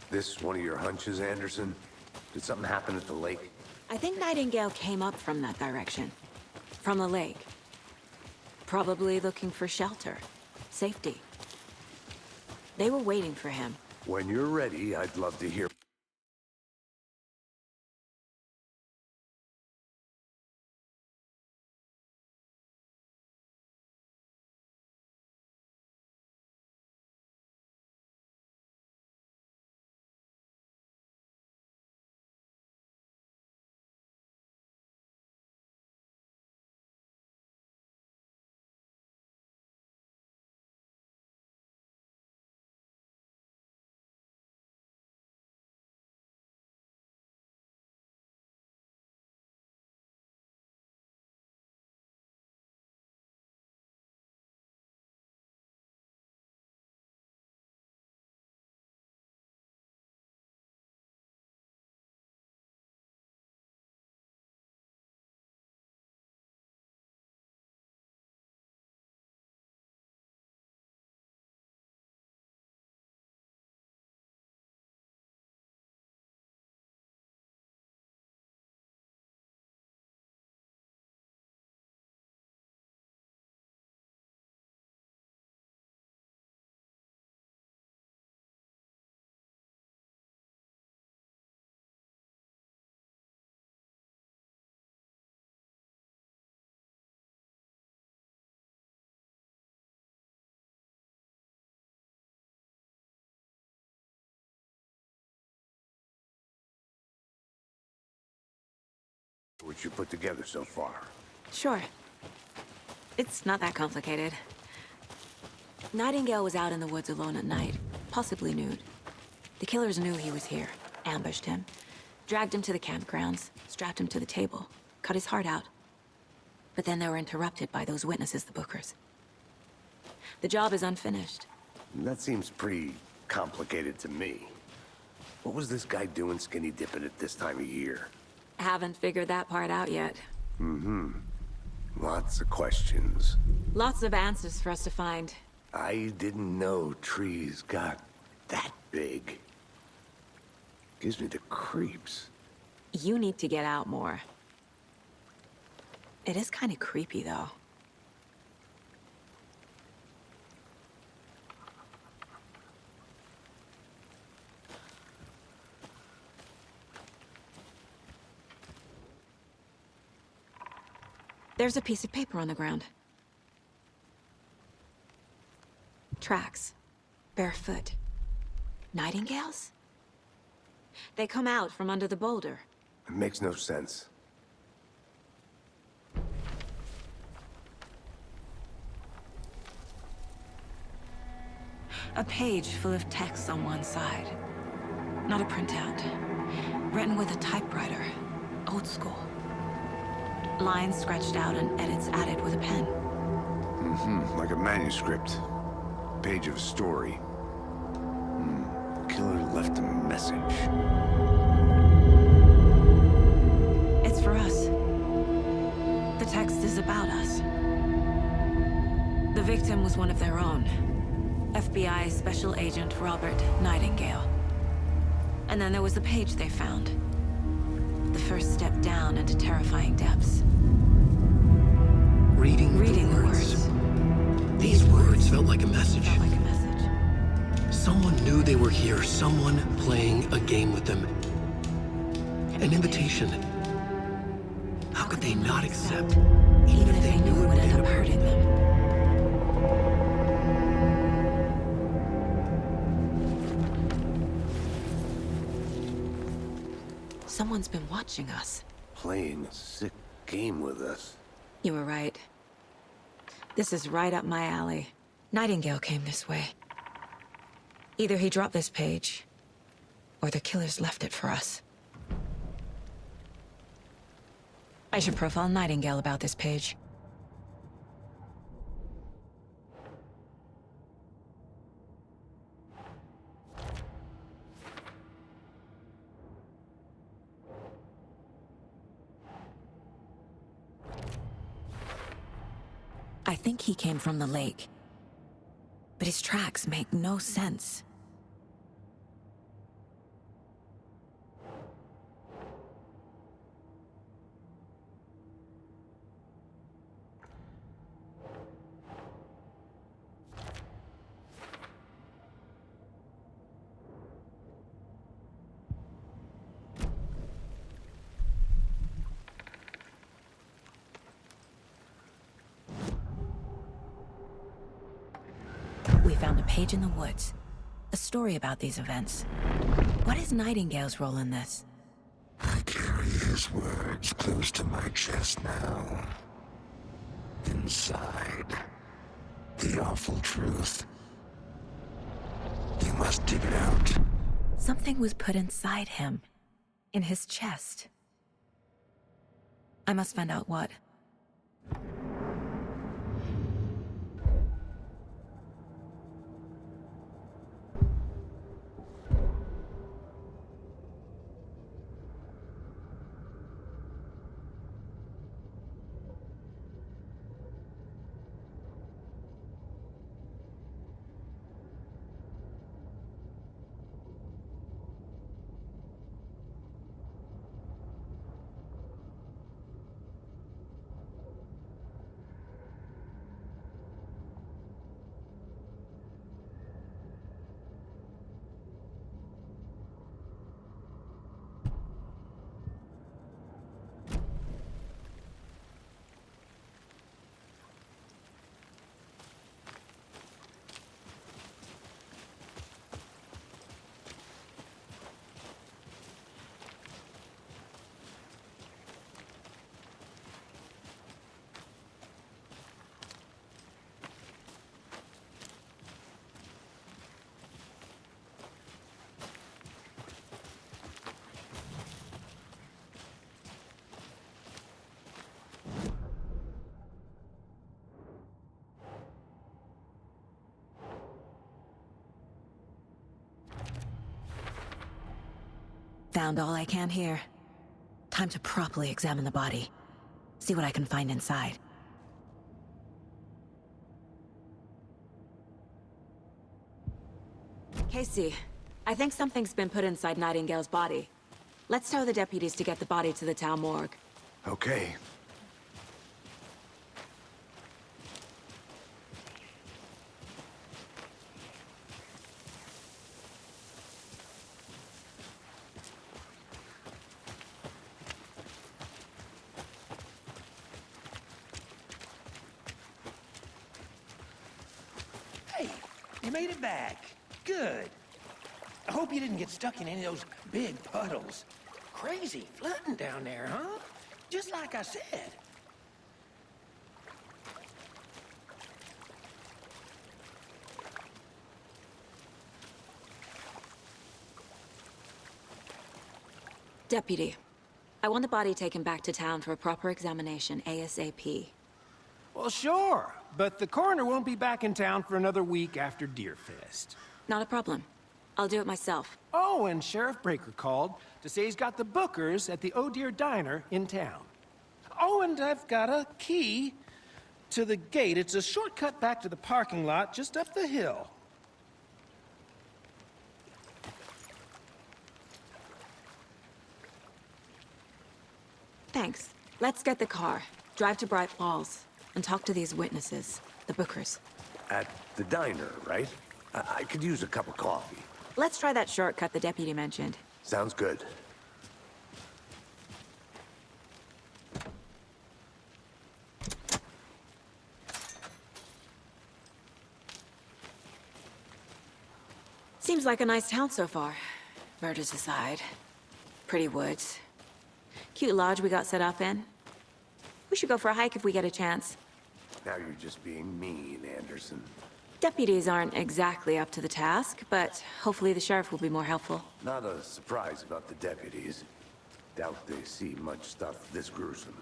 This one of your hunches, Anderson? Did something happen at the lake? I think Nightingale came up from that direction. From the lake. Probably looking for shelter. Safety. They were waiting for him. When you're ready, I'd love to hear what you put together so far. Sure. It's not that complicated. Nightingale was out in the woods alone at night, possibly nude. The killers knew he was here, ambushed him, dragged him to the campgrounds, strapped him to the table, cut his heart out. But then they were interrupted by those witnesses, the Bookers. The job is unfinished. That seems pretty complicated to me. What was this guy doing skinny dipping at this time of year? Haven't figured that part out yet. Lots of questions. Lots of answers for us to find. I didn't know trees got that big. Gives me the creeps. You need to get out more. It is kind of creepy, though. There's a piece of paper on the ground. Tracks. Barefoot. Nightingales? They come out from under the boulder. It makes no sense. A page full of text on one side. Not a printout. Written with a typewriter. Old school. Lines scratched out and edits added with a pen. Like a manuscript. Page of a story. Killer left a message. It's for us. The text is about us. The victim was one of their own. FBI Special Agent Robert Nightingale. And then there was the page they found. The first step down into terrifying depths. Reading the words. These words felt like a message. Someone knew they were here, someone playing a game with them. An invitation. How could they not accept, even if they knew it would end up hurting them? Someone's been watching us. Playing a sick game with us. You were right. This is right up my alley. Nightingale came this way. Either he dropped this page, or the killers left it for us. I should profile Nightingale about this page. I think he came from the lake. But his tracks make no sense. We found a page in the woods. A story about these events. What is Nightingale's role in this? I carry his words close to my chest now. Inside, the awful truth. You must dig it out. Something was put inside him. In his chest. I must find out what. Found all I can here. Time to properly examine the body. See what I can find inside. Casey, I think something's been put inside Nightingale's body. Let's tell the deputies to get the body to the town morgue. Okay. Hey, you made it back. Good. I hope you didn't get stuck in any of those big puddles. Crazy flooding down there, huh? Just like I said. Deputy, I want the body taken back to town for a proper examination ASAP. Well, sure, but the coroner won't be back in town for another week after Deerfest. Not a problem. I'll do it myself. Oh, and Sheriff Breaker called to say he's got the Bookers at the Oh Dear Diner in town. Oh, and I've got a key to the gate. It's a shortcut back to the parking lot just up the hill. Thanks. Let's get the car, drive to Bright Falls, and talk to these witnesses, the Bookers. At the diner, right? I could use a cup of coffee. Let's try that shortcut the deputy mentioned. Sounds good. Seems like a nice town so far. Murders aside. Pretty woods. Cute lodge we got set up in. We should go for a hike if we get a chance. Now you're just being mean, Anderson. Deputies aren't exactly up to the task, but hopefully the sheriff will be more helpful. Not a surprise about the deputies. Doubt they see much stuff this gruesome.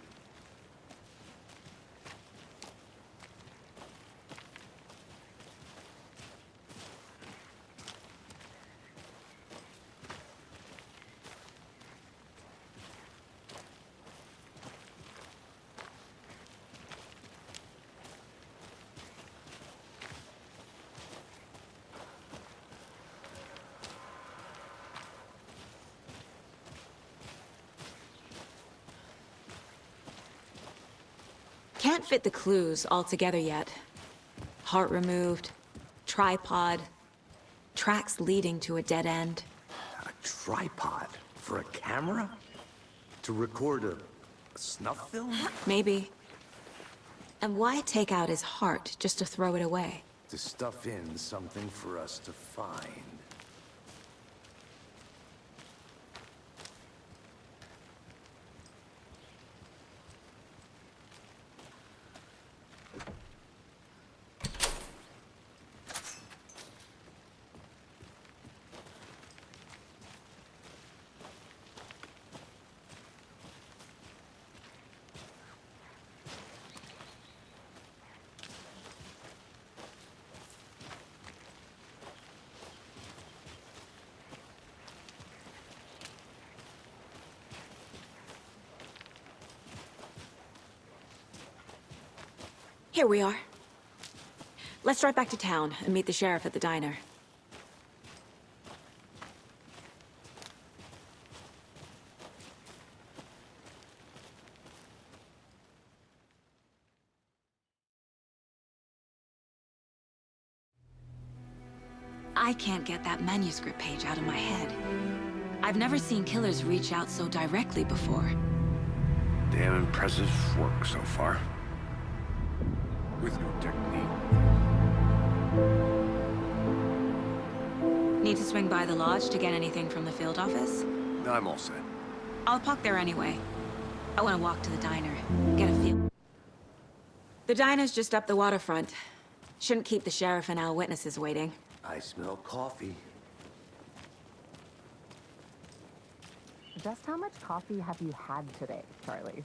Can't fit the clues all together yet. Heart removed, tripod, tracks leading to a dead end. A tripod for a camera? To record a snuff film? Maybe. And why take out his heart just to throw it away? to stuff in something for us to find. Here we are. Let's drive back to town and meet the sheriff at the diner. I can't get that manuscript page out of my head. I've never seen killers reach out so directly before. Damn impressive work so far. With your technique. Need to swing by the lodge to get anything from the field office? I'm all set. I'll park there anyway. I want to walk to the diner, get a feel. The diner's just up the waterfront. Shouldn't keep the sheriff and our witnesses waiting. I smell coffee. Just how much coffee have you had today, Charlie?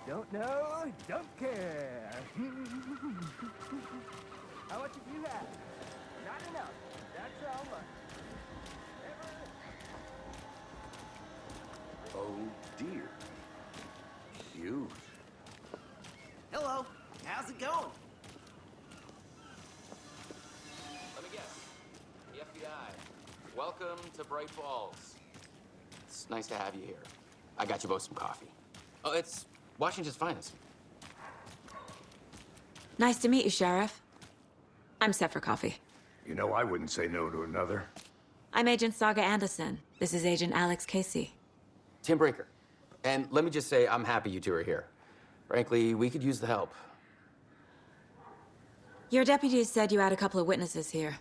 Don't know, don't care. How much have you had? Not enough. That's how much. Oh dear. Huge. Hello, how's it going? Let me guess. The FBI. Welcome to Bright Falls. It's nice to have you here. I got you both some coffee. Oh, it's Washington's finest. Nice to meet you, Sheriff. I'm set for coffee. You know, I wouldn't say no to another. I'm Agent Saga Anderson. This is Agent Alex Casey. Tim Brinker. And let me just say, I'm happy you two are here. Frankly, we could use the help. Your deputies said you had a couple of witnesses here.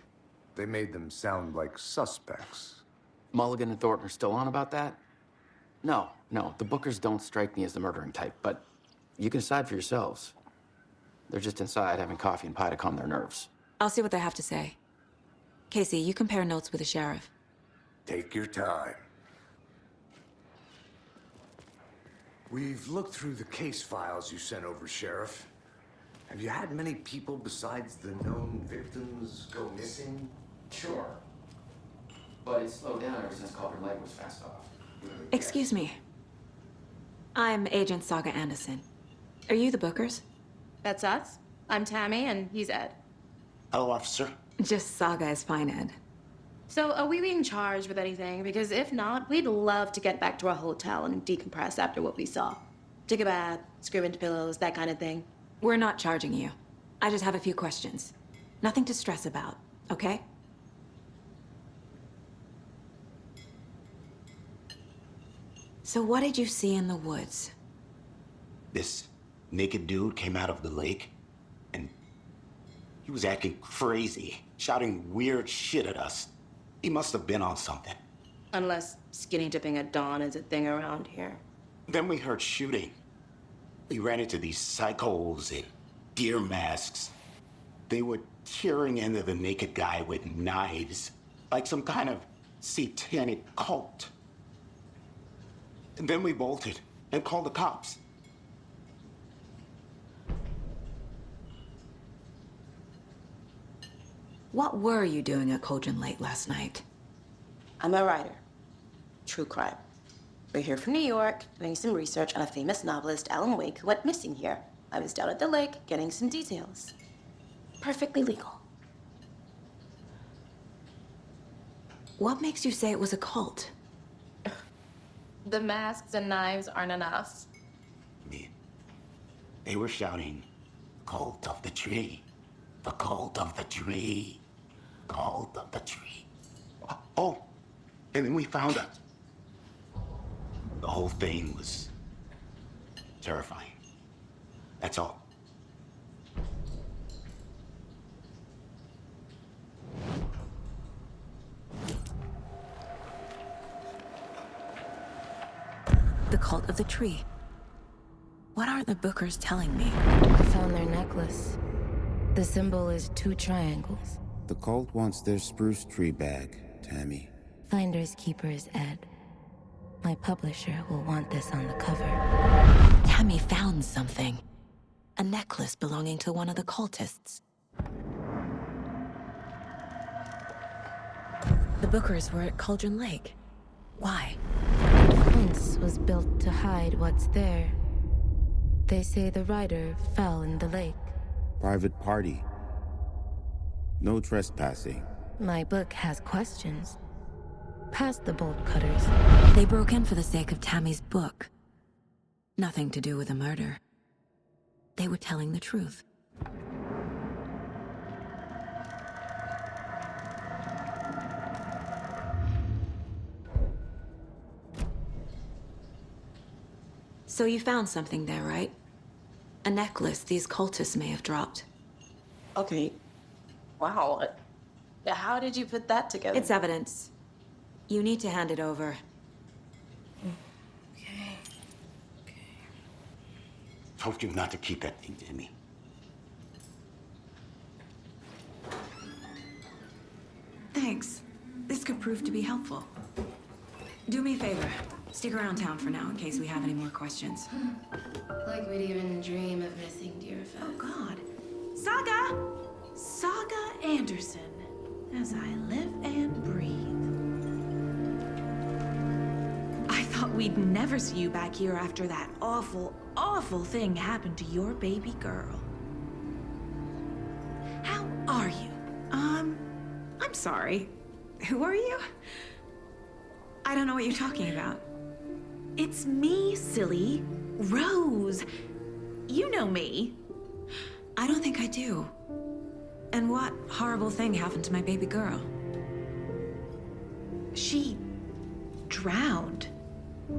They made them sound like suspects. Mulligan and Thornton are still on about that? No, the Bookers don't strike me as the murdering type, but you can decide for yourselves. They're just inside having coffee and pie to calm their nerves. I'll see what they have to say. Casey, you compare notes with the sheriff. Take your time. We've looked through the case files you sent over, Sheriff. Have you had many people besides the known victims go missing? Sure. But it's slowed down ever since Calder Lake was fast off. Excuse me. I'm Agent Saga Anderson. Are you the Bookers? That's us. I'm Tammy, and he's Ed. Hello, officer. Just Saga is fine, Ed. So, are we being charged with anything? Because if not, we'd love to get back to our hotel and decompress after what we saw. Take a bath, scream into pillows, that kind of thing. We're not charging you. I just have a few questions. Nothing to stress about, okay? So what did you see in the woods? This naked dude came out of the lake, and he was acting crazy, shouting weird shit at us. He must have been on something. Unless skinny dipping at dawn is a thing around here. Then we heard shooting. We ran into these psychos in deer masks. They were tearing into the naked guy with knives, like some kind of satanic cult. And then we bolted and called the cops. What were you doing at Cauldron Lake last night? I'm a writer. True crime. We're here from New York, doing some research on a famous novelist, Alan Wake, who went missing here. I was down at the lake, getting some details. Perfectly legal. What makes you say it was a cult? The masks and knives aren't enough. They were shouting, "Cult of the tree, the cult of the tree, cult of the tree." Oh, and then we found out. The whole thing was terrifying. That's all. The cult of the tree. What are the Bookers telling me? I found their necklace. The symbol is 2 triangles. The cult wants their spruce tree back, Tammy. Finders keepers, Ed. My publisher will want this on the cover. Tammy found something. A necklace belonging to one of the cultists. The Bookers were at Cauldron Lake. Why? The fence was built to hide what's there. They say the rider fell in the lake. Private party. No trespassing. My book has questions. Past the bolt cutters. They broke in for the sake of Tammy's book. Nothing to do with a murder. They were telling the truth. So you found something there, right? A necklace these cultists may have dropped. Okay. Wow. How did you put that together? It's evidence. You need to hand it over. Okay. Told you not to keep that thing to me. Thanks. This could prove to be helpful. Do me a favor. Stick around town for now in case we have any more questions. Like we'd even dream of missing dear Fez. Oh, God. Saga! Saga Anderson. As I live and breathe. I thought we'd never see you back here after that awful, awful thing happened to your baby girl. How are you? I'm sorry. Who are you? I don't know what you're talking about. It's me, silly. Rose. You know me. I don't think I do. And what horrible thing happened to my baby girl? She drowned.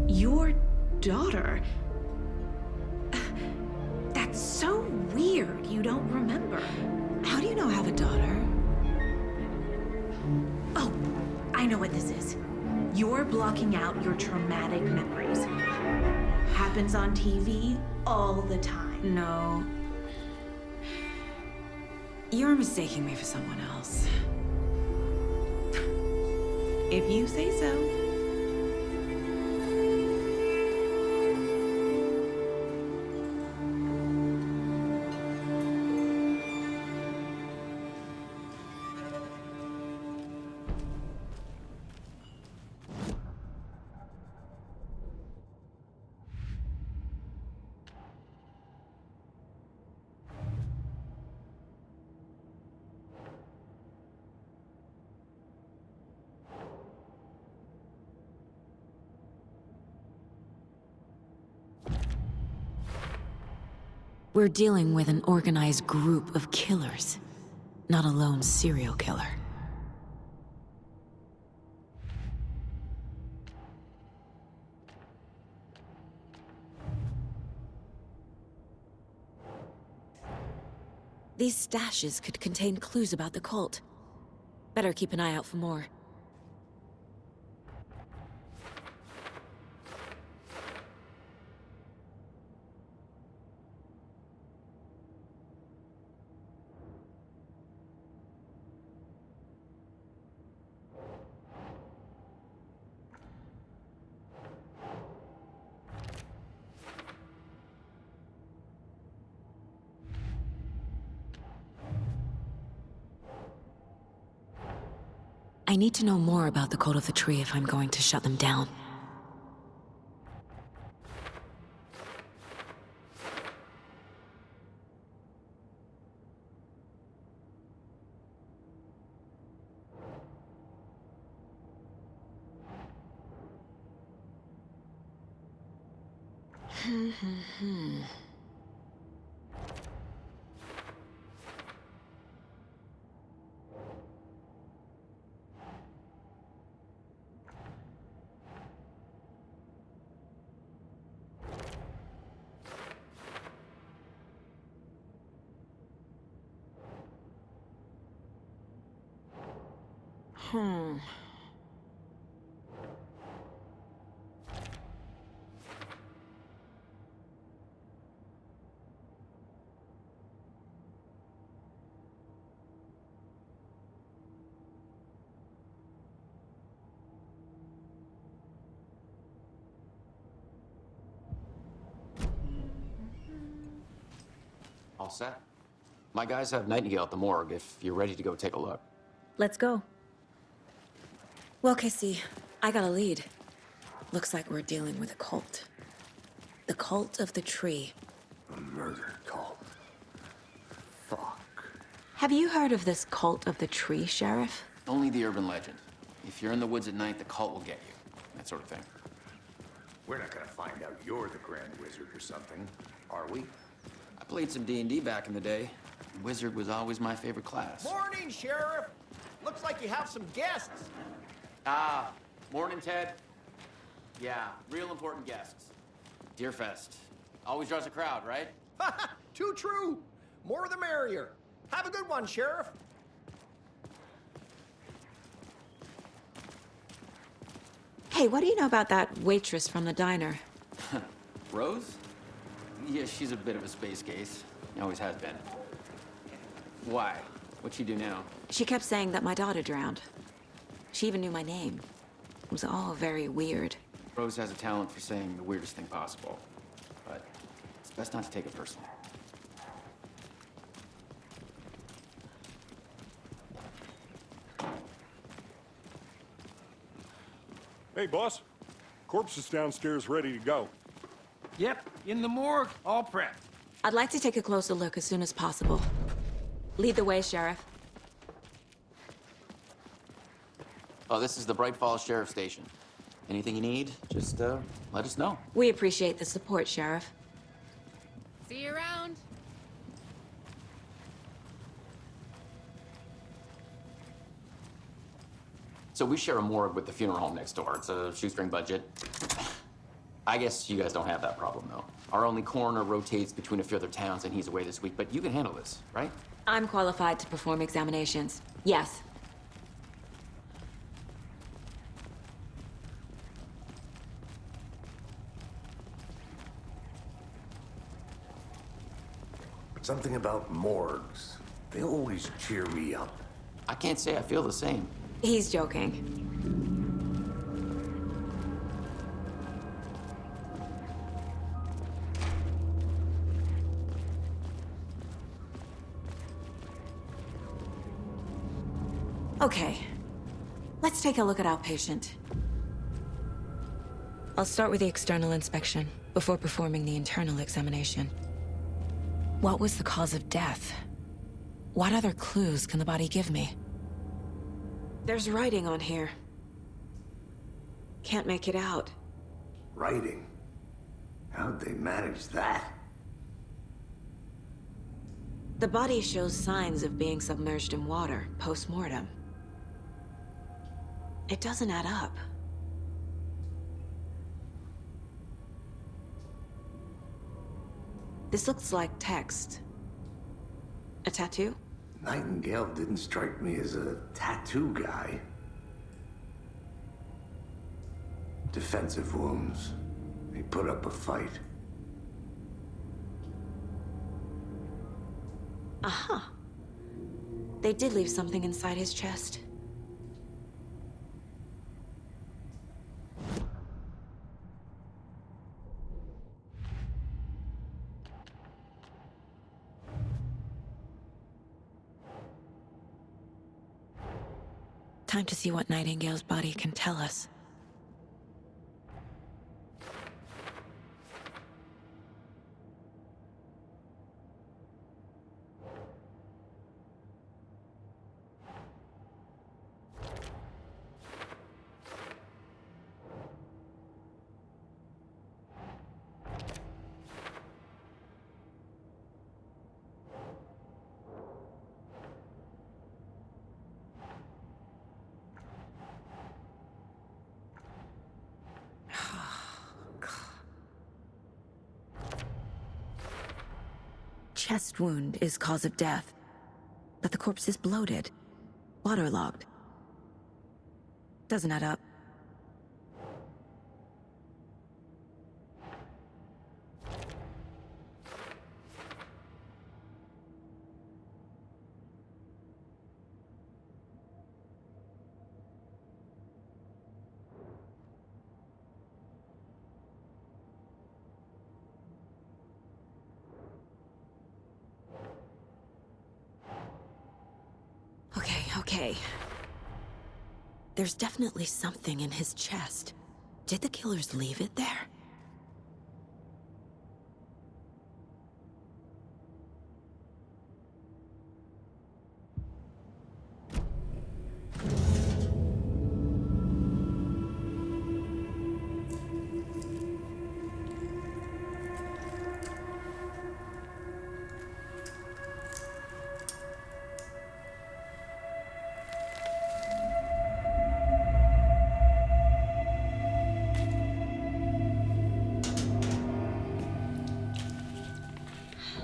Your daughter. That's so weird you don't remember. How do you know I have a daughter? Oh, I know what this is. You're blocking out your traumatic memories. Happens on TV all the time. No. You're mistaking me for someone else. If you say so. We're dealing with an organized group of killers, not a lone serial killer. These stashes could contain clues about the cult. Better keep an eye out for more. I need to know more about the Cult of the Tree if I'm going to shut them down. all set. My guys have Nightingale at the morgue if you're ready to go take a look. Let's go. Well, Casey, I got a lead. Looks like we're dealing with a cult. The cult of the tree. A murder cult. Fuck. Have you heard of this cult of the tree, Sheriff? Only the urban legend. If you're in the woods at night, the cult will get you. That sort of thing. We're not gonna find out you're the Grand Wizard or something, are we? I played some D&D back in the day. Wizard was always my favorite class. Morning, Sheriff. Looks like you have some guests. Ah, morning, Ted. Yeah, real important guests. Deerfest. Always draws a crowd, right? Too true. More the merrier. Have a good one, Sheriff. Hey, what do you know about that waitress from the diner? Rose? Yeah, she's a bit of a space case. Always has been. Why? What'd she do now? She kept saying that my daughter drowned. She even knew my name. It was all very weird. Rose has a talent for saying the weirdest thing possible. But it's best not to take it personally. Hey, boss. Corpse is downstairs ready to go. Yep, in the morgue, all prepped. I'd like to take a closer look as soon as possible. Lead the way, Sheriff. Oh, this is the Bright Falls Sheriff Station. Anything you need, just let us know. We appreciate the support, Sheriff. See you around. So we share a morgue with the funeral home next door. It's a shoestring budget. I guess you guys don't have that problem, though. Our only coroner rotates between a few other towns, and he's away this week, but you can handle this, right? I'm qualified to perform examinations. Yes. Something about morgues. They always cheer me up. I can't say I feel the same. He's joking. Okay. Let's take a look at our patient. I'll start with the external inspection before performing the internal examination. What was the cause of death? What other clues can the body give me? There's writing on here. Can't make it out. Writing? How'd they manage that? The body shows signs of being submerged in water post-mortem. It doesn't add up. This looks like text. A tattoo? Nightingale didn't strike me as a tattoo guy. Defensive wounds. He put up a fight. Aha. They did leave something inside his chest. Time to see what Nightingale's body can tell us. Chest wound is cause of death, but the corpse is bloated, waterlogged. Doesn't add up. Okay. There's definitely something in his chest. Did the killers leave it there?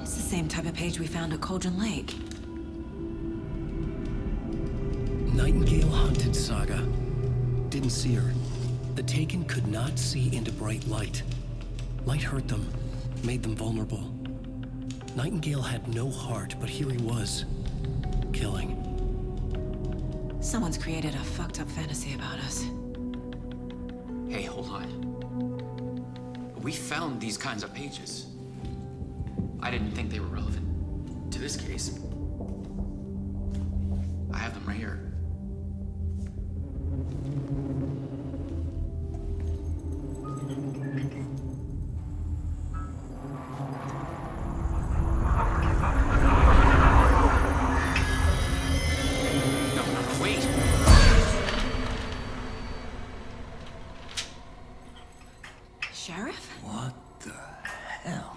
It's the same type of page we found at Cauldron Lake. Nightingale Hunted Saga. Didn't see her. The Taken could not see into bright light. Light hurt them, made them vulnerable. Nightingale had no heart, but here he was, killing. Someone's created a fucked up fantasy about us. Hey, hold on. We found these kinds of pages. I didn't think they were relevant to this case. I have them right here. No, wait. Sheriff? What the hell?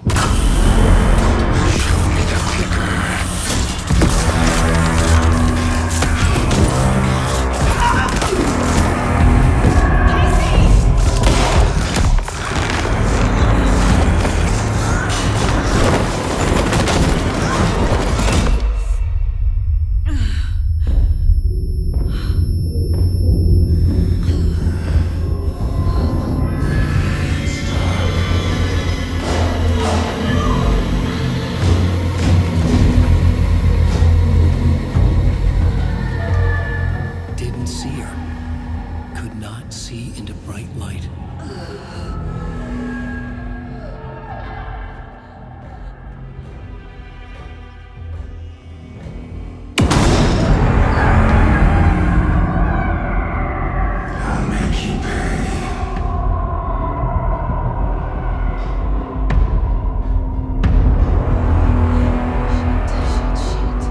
Didn't see her. Could not see into bright light. I'll make you pay.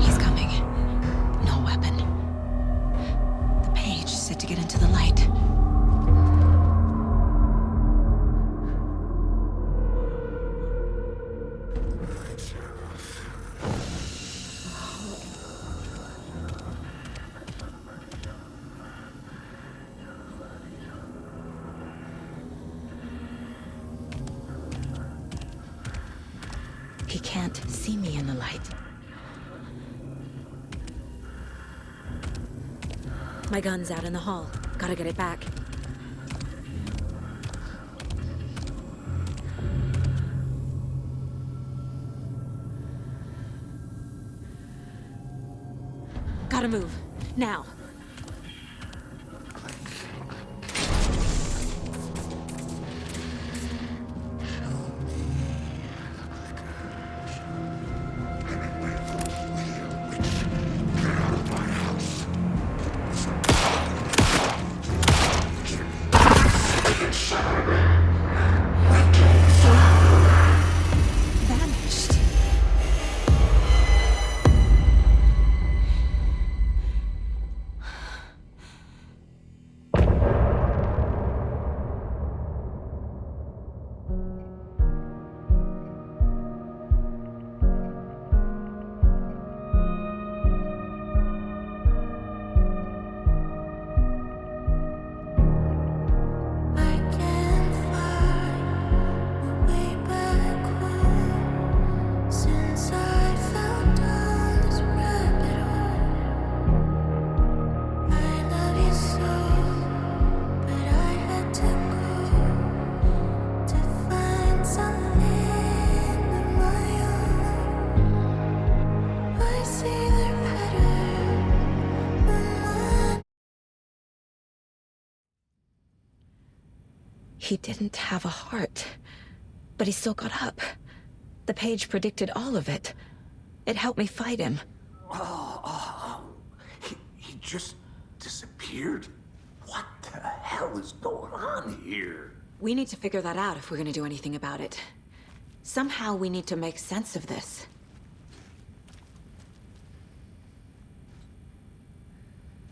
He's coming. No weapon. The page said to get into the light. He can't see me in the light. My gun's out in the hall. Gotta get it back. Gotta move. Now. Vanished. He didn't have a heart, but he still got up. The page predicted all of it. It helped me fight him. He just disappeared? What the hell is going on here? We need to figure that out if we're gonna do anything about it. Somehow we need to make sense of this.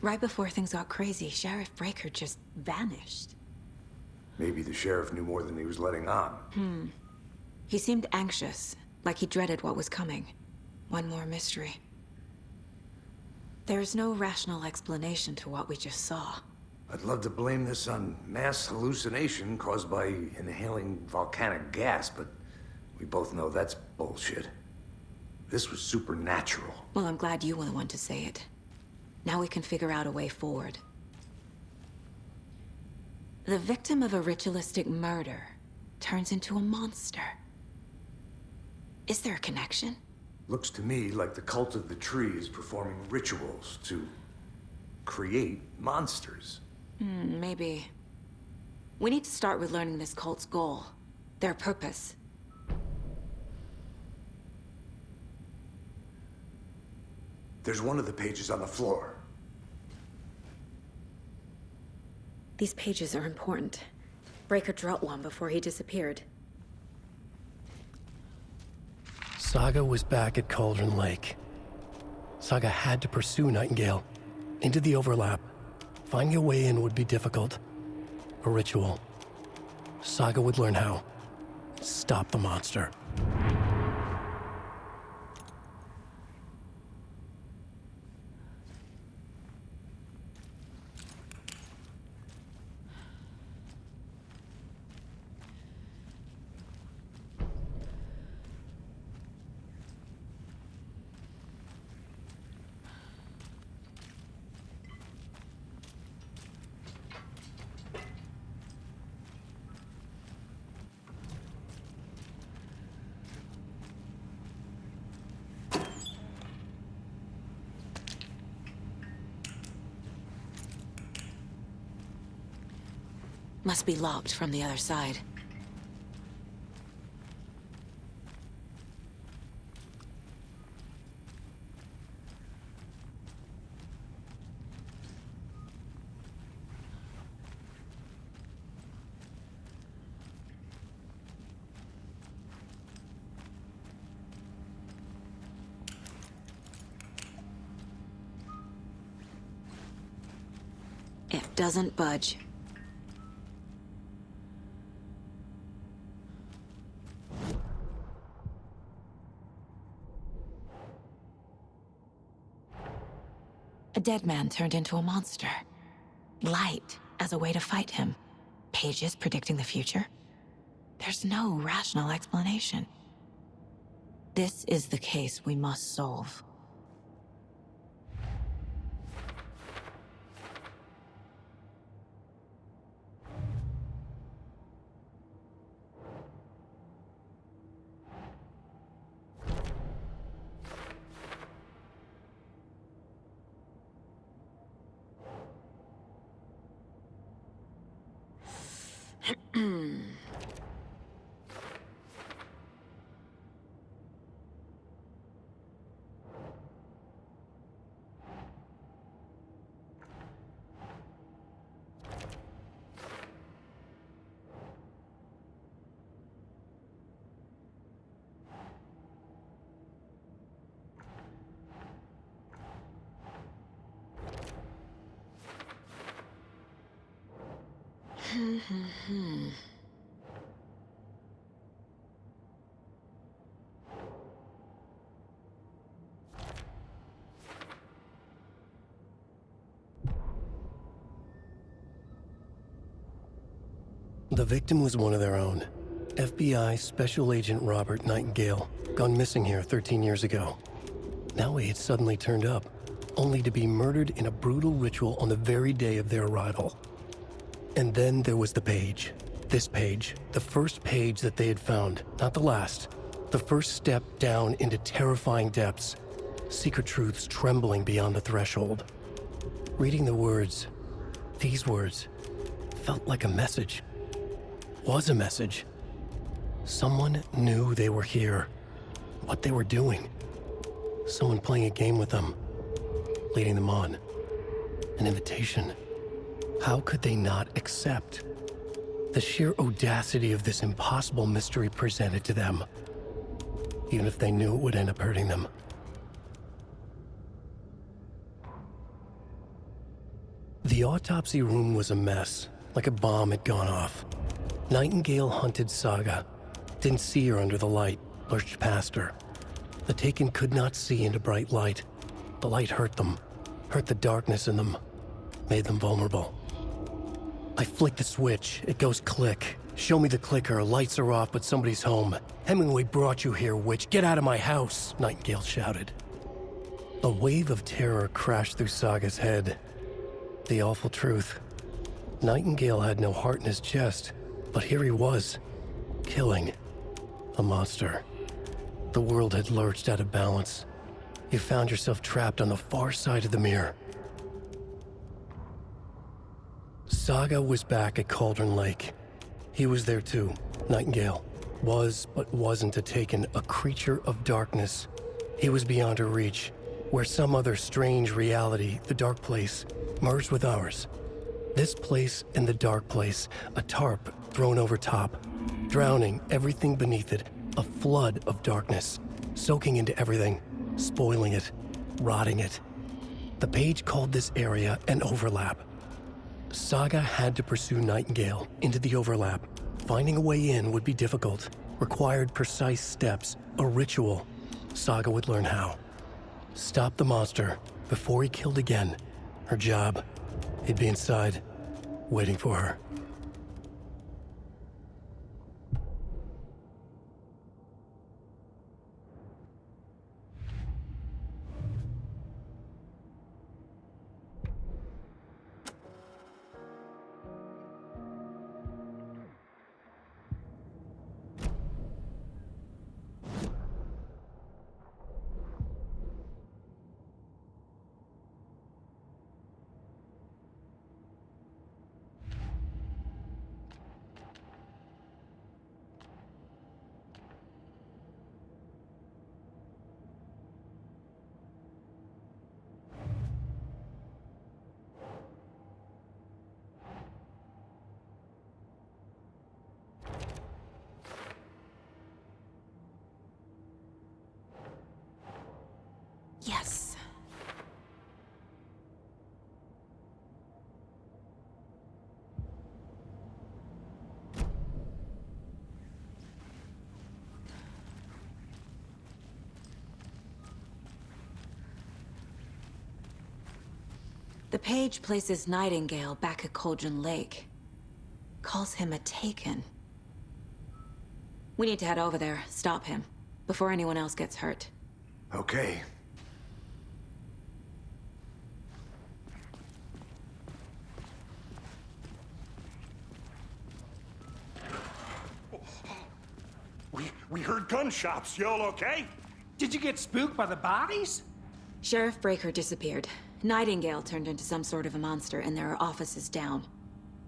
Right before things got crazy, Sheriff Breaker just vanished. Maybe the sheriff knew more than he was letting on. He seemed anxious, like he dreaded what was coming. One more mystery. There's no rational explanation to what we just saw. I'd love to blame this on mass hallucination caused by inhaling volcanic gas, but we both know that's bullshit. This was supernatural. Well, I'm glad you were the one to say it. Now we can figure out a way forward. The victim of a ritualistic murder turns into a monster. Is there a connection? Looks to me like the cult of the tree is performing rituals to create monsters. Maybe. We need to start with learning this cult's goal, their purpose. There's one of the pages on the floor. These pages are important. Breaker dropped one before he disappeared. Saga was back at Cauldron Lake. Saga had to pursue Nightingale into the overlap. Finding a way in would be difficult. A ritual. Saga would learn how. Stop the monster. Must be locked from the other side. It doesn't budge. A dead man turned into a monster. Light as a way to fight him. Pages predicting the future. There's no rational explanation. This is the case we must solve. The victim was one of their own. FBI Special Agent Robert Nightingale, gone missing here 13 years ago. Now he had suddenly turned up, only to be murdered in a brutal ritual on the very day of their arrival. And then there was the page. This page, the first page that they had found, not the last. The first step down into terrifying depths. Secret truths trembling beyond the threshold. Reading the words, these words, felt like a message. Was a message. Someone knew they were here. What they were doing. Someone playing a game with them. Leading them on. An invitation. How could they not accept? The sheer audacity of this impossible mystery presented to them, even if they knew it would end up hurting them. The autopsy room was a mess, like a bomb had gone off. Nightingale hunted Saga. Didn't see her under the light, lurched past her. The Taken could not see into bright light. The light hurt them, hurt the darkness in them, made them vulnerable. I flick the switch, it goes click. Show me the clicker, lights are off, but somebody's home. Hemingway brought you here, witch. Get out of my house, Nightingale shouted. A wave of terror crashed through Saga's head. The awful truth. Nightingale had no heart in his chest, but here he was, killing a monster. The world had lurched out of balance. You found yourself trapped on the far side of the mirror. Saga was back at Cauldron Lake. He was there too. Nightingale was, but wasn't a Taken, a creature of darkness. He was beyond her reach, where some other strange reality, the dark place, merged with ours. This place and the dark place, a tarp thrown over top, drowning everything beneath it, a flood of darkness, soaking into everything, spoiling it, rotting it. The page called this area an overlap. Saga had to pursue Nightingale into the overlap. Finding a way in would be difficult, required precise steps, a ritual. Saga would learn how. Stop the monster before he killed again. Her job. He'd be inside, waiting for her. Yes. The page places Nightingale back at Cauldron Lake. Calls him a Taken. We need to head over there, stop him, before anyone else gets hurt. Okay. We heard gunshots. Y'all okay? Did you get spooked by the bodies? Sheriff Breaker disappeared. Nightingale turned into some sort of a monster, and there are offices down.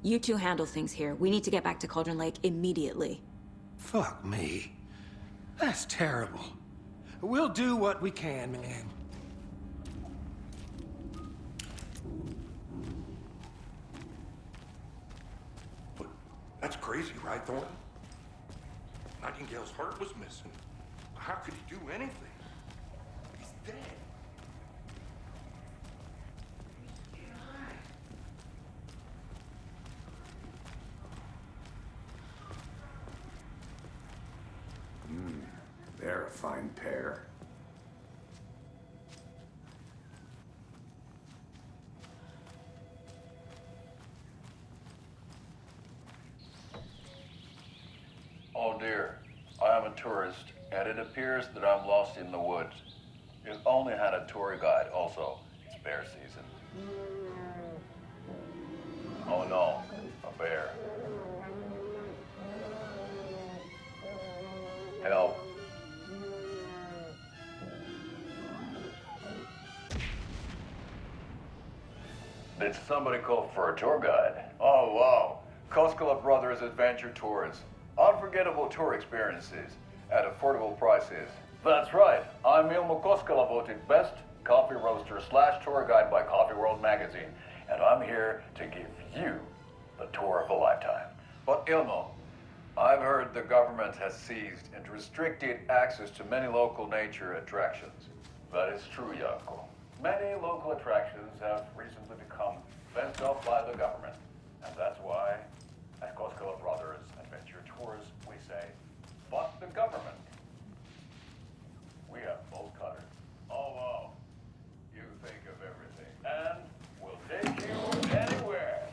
You two handle things here. We need to get back to Cauldron Lake immediately. Fuck me. That's terrible. We'll do what we can, man. But that's crazy, right, Thornton? Nightingale's heart was missing. How could he do anything? He's dead. They're a fine pair. Oh dear, I am a tourist, and it appears that I'm lost in the woods. If only had a tour guide also. It's bear season. Oh no, a bear. Help. Did somebody call for a tour guide? Oh wow, Koskela Brothers Adventure Tours. Unforgettable tour experiences at affordable prices. That's right, I'm Ilmo Koskela, voted best coffee roaster / tour guide by Coffee World magazine. I'm here to give you the tour of a lifetime. But Ilmo, I've heard the government has seized and restricted access to many local nature attractions. That is true, Jaakko. Many local attractions have recently become fenced off by the government. And that's why, at Koskela Brothers Adventure Tours, we say, fuck the government. We have bolt cutters. Oh, wow. You think of everything. And we'll take you anywhere.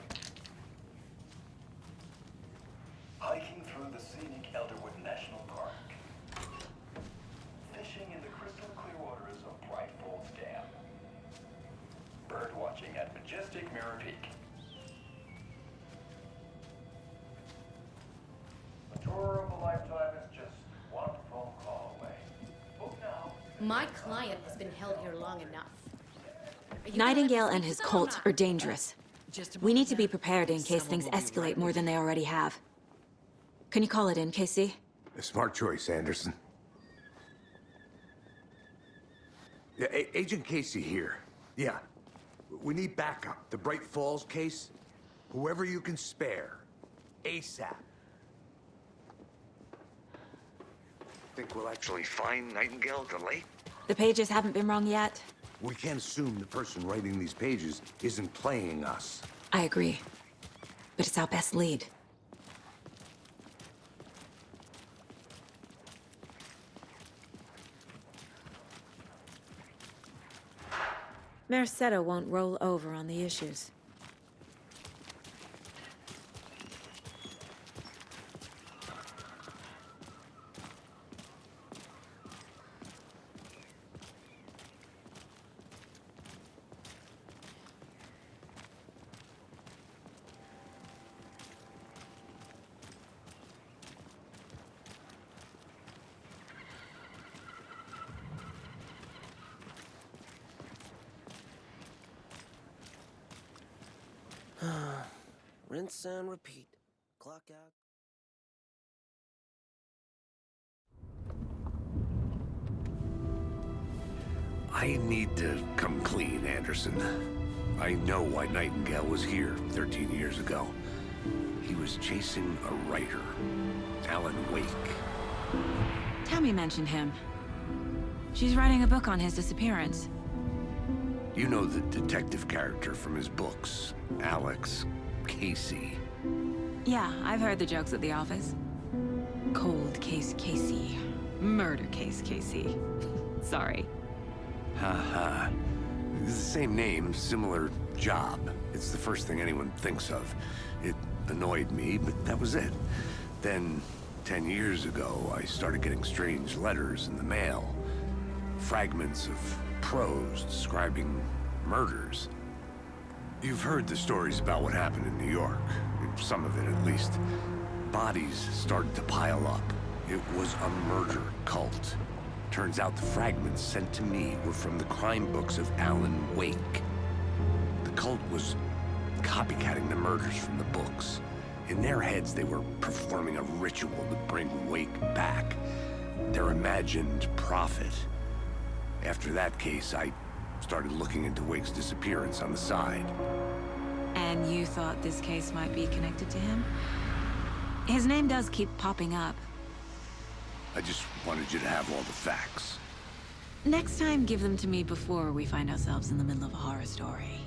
Hiking through the scenic Elderwood National Park. Fishing in the crystal clear waters of Bright Falls Dam. Bird watching at majestic Mirror Peak. The tour of a lifetime is just one phone call away. Book now. My client has been held here long enough. Nightingale and his cult are dangerous. We need to be prepared in case things escalate more than they already have. Can you call it in, Casey? A smart choice, Anderson. Yeah, Agent Casey here. Yeah. We need backup. The Bright Falls case. Whoever you can spare. ASAP. Think we'll actually find Nightingale at the lake? The pages haven't been rung yet. We can't assume the person writing these pages isn't playing us. I agree. But it's our best lead. Mercado won't roll over on the issues. Rinse and repeat. Clock out. I need to come clean, Anderson. I know why Nightingale was here 13 years ago. He was chasing a writer, Alan Wake. Tammy mentioned him. She's writing a book on his disappearance. You know the detective character from his books, Alex Casey. Yeah, I've heard the jokes at the office. Cold case Casey. Murder case Casey. Sorry. Ha. It's the same name, similar job. It's the first thing anyone thinks of. It annoyed me, but that was it. Then, 10 years ago, I started getting strange letters in the mail. Fragments of prose describing murders. You've heard the stories about what happened in New York. Some of it, at least. Bodies started to pile up. It was a murder cult. Turns out the fragments sent to me were from the crime books of Alan Wake. The cult was copycatting the murders from the books. In their heads, they were performing a ritual to bring Wake back. Their imagined prophet. After that case, I started looking into Wake's disappearance on the side. And you thought this case might be connected to him? His name does keep popping up. I just wanted you to have all the facts. Next time, give them to me before we find ourselves in the middle of a horror story.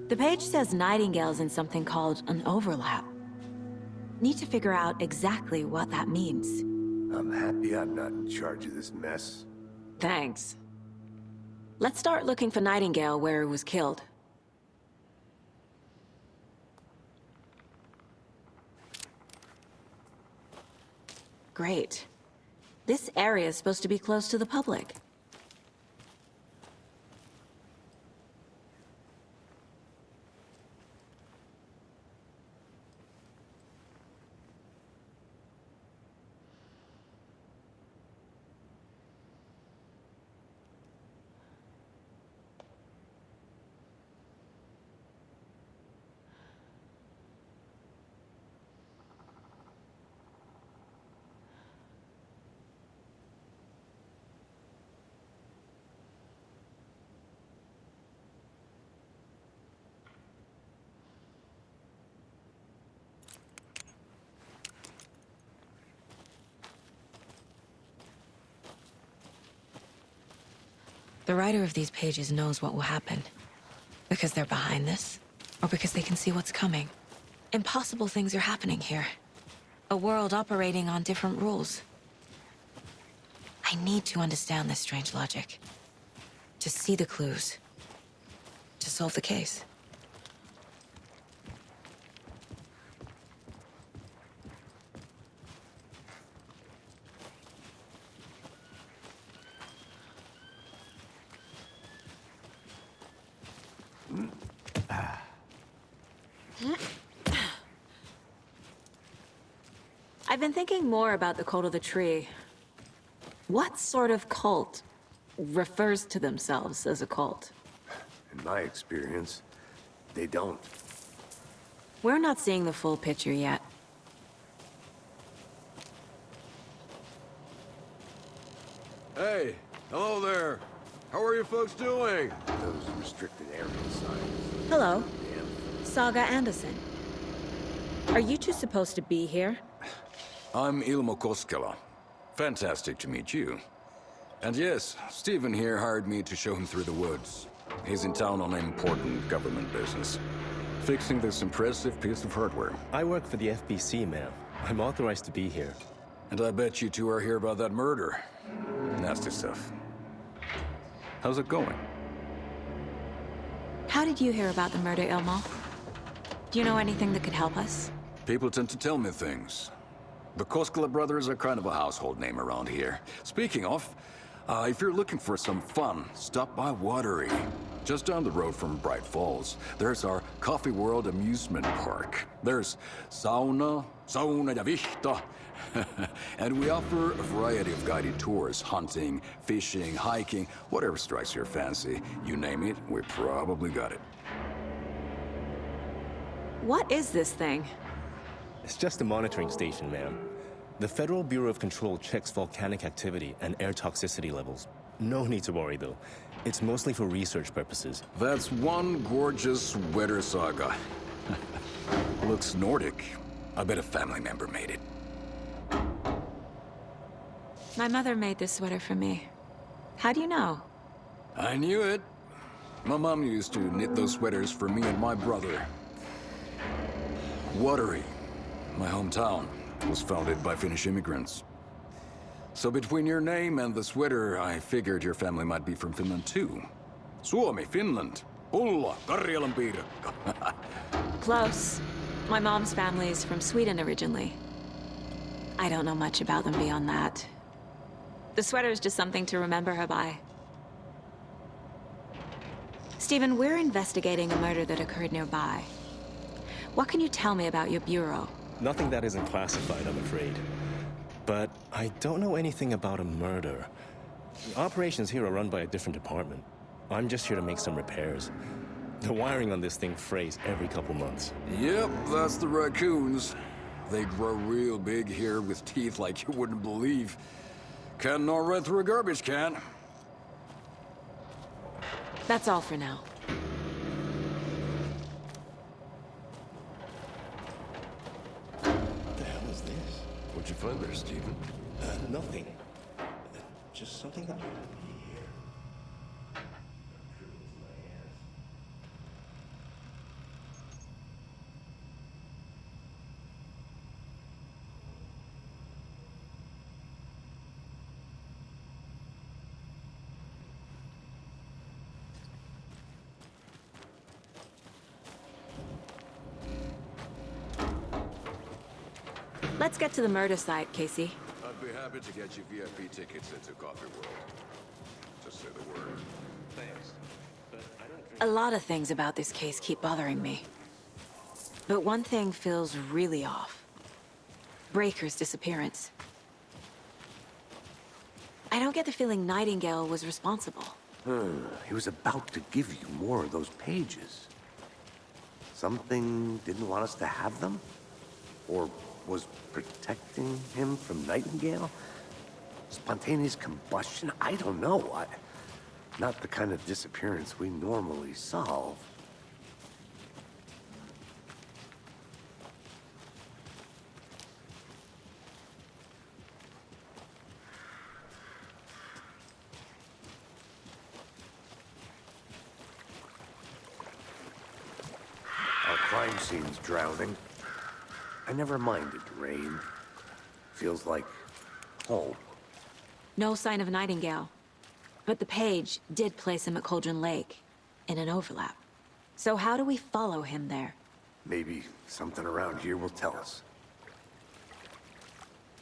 The page says Nightingale's in something called an overlap. Need to figure out exactly what that means. I'm happy I'm not in charge of this mess. Thanks. Let's start looking for Nightingale where he was killed. Great. This area is supposed to be close to the public. The writer of these pages knows what will happen. Because they're behind this, or because they can see what's coming. Impossible things are happening here. A world operating on different rules. I need to understand this strange logic. To see the clues. To solve the case. I've been thinking more about the cult of the tree. What sort of cult refers to themselves as a cult? In my experience, they don't. We're not seeing the full picture yet. Hey, hello there. How are you folks doing? Those restricted area signs. Hello. Saga Anderson. Are you two supposed to be here? I'm Ilmo Koskela. Fantastic to meet you. And yes, Stephen here hired me to show him through the woods. He's in town on important government business. Fixing this impressive piece of hardware. I work for the FBC, ma'am. I'm authorized to be here. And I bet you two are here about that murder. Nasty stuff. How's it going? How did you hear about the murder, Ilmo? Do you know anything that could help us? People tend to tell me things. The Koskela brothers are kind of a household name around here. Speaking of, if you're looking for some fun, stop by Watery. Just down the road from Bright Falls, there's our Coffee World amusement park. There's sauna ja vihta. And we offer a variety of guided tours, hunting, fishing, hiking, whatever strikes your fancy. You name it, we probably got it. What is this thing? It's just a monitoring station, ma'am. The Federal Bureau of Control checks volcanic activity and air toxicity levels. No need to worry, though. It's mostly for research purposes. That's one gorgeous sweater, Saga. Looks Nordic. I bet a family member made it. My mother made this sweater for me. How do you know? I knew it. My mom used to knit those sweaters for me and my brother. Watery, my hometown, was founded by Finnish immigrants. So between your name and the sweater, I figured your family might be from Finland too. Suomi, Finland. Ulla, Karjalan piirakka. Close. My mom's family is from Sweden originally. I don't know much about them beyond that. The sweater is just something to remember her by. Stephen, we're investigating a murder that occurred nearby. What can you tell me about your bureau? Nothing that isn't classified, I'm afraid. But I don't know anything about a murder. The operations here are run by a different department. I'm just here to make some repairs. The wiring on this thing frays every couple months. Yep, that's the raccoons. They grow real big here with teeth like you wouldn't believe. Can't gnaw right through a garbage can. That's all for now. What the hell is this? What'd you find there, Stephen? Nothing. Just something that... Let's get to the murder site, Casey. I'd be happy to get you VIP tickets into Coffee World. Just say the word. Thanks. But I don't drink... A lot of things about this case keep bothering me. But one thing feels really off. Breaker's disappearance. I don't get the feeling Nightingale was responsible. He was about to give you more of those pages. Something didn't want us to have them? Or was protecting him from Nightingale? Spontaneous combustion? I don't know. Not the kind of disappearance we normally solve. crime scene's drowning. I never minded rain. Feels like home. No sign of Nightingale. But the page did place him at Cauldron Lake, in an overlap. So how do we follow him there? Maybe something around here will tell us.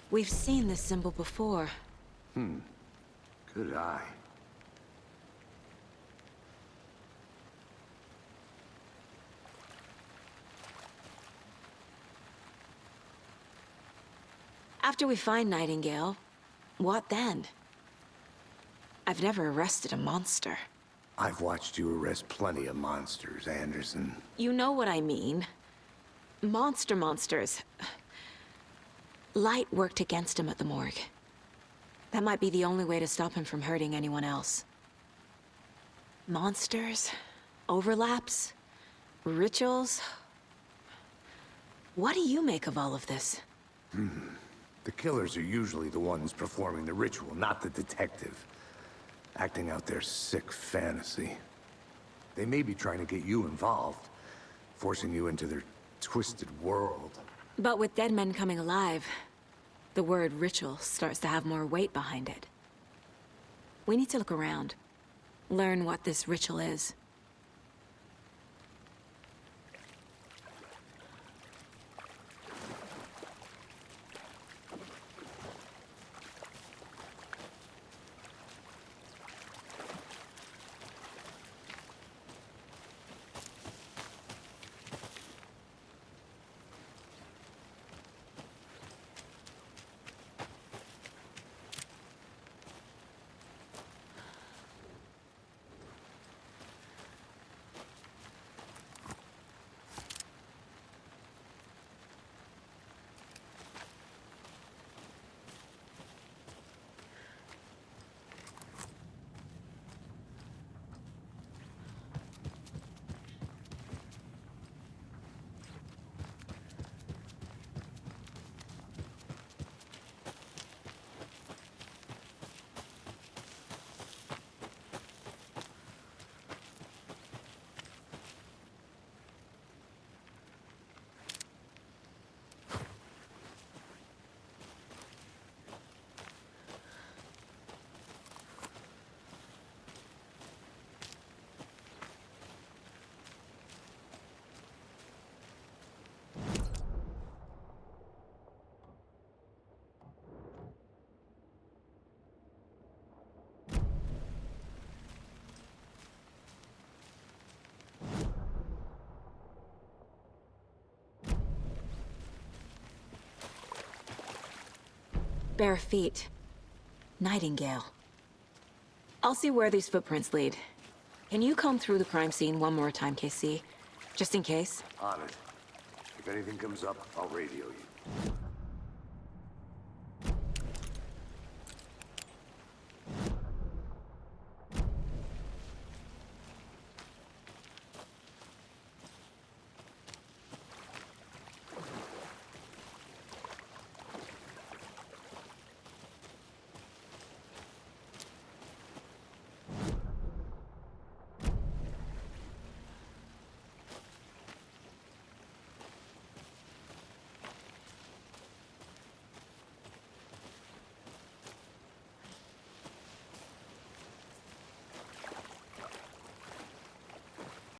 We've seen this symbol before. Good eye. After we find Nightingale, what then? I've never arrested a monster. I've watched you arrest plenty of monsters, Anderson. You know what I mean. Monsters. Light worked against him at the morgue. That might be the only way to stop him from hurting anyone else. Monsters? Overlaps? Rituals? What do you make of all of this? The killers are usually the ones performing the ritual, not the detective. Acting out their sick fantasy. They may be trying to get you involved, forcing you into their twisted world. But with dead men coming alive, the word ritual starts to have more weight behind it. We need to look around, learn what this ritual is. Bare feet. Nightingale. I'll see where these footprints lead. Can you comb through the crime scene one more time, KC? Just in case? On it. If anything comes up, I'll radio you.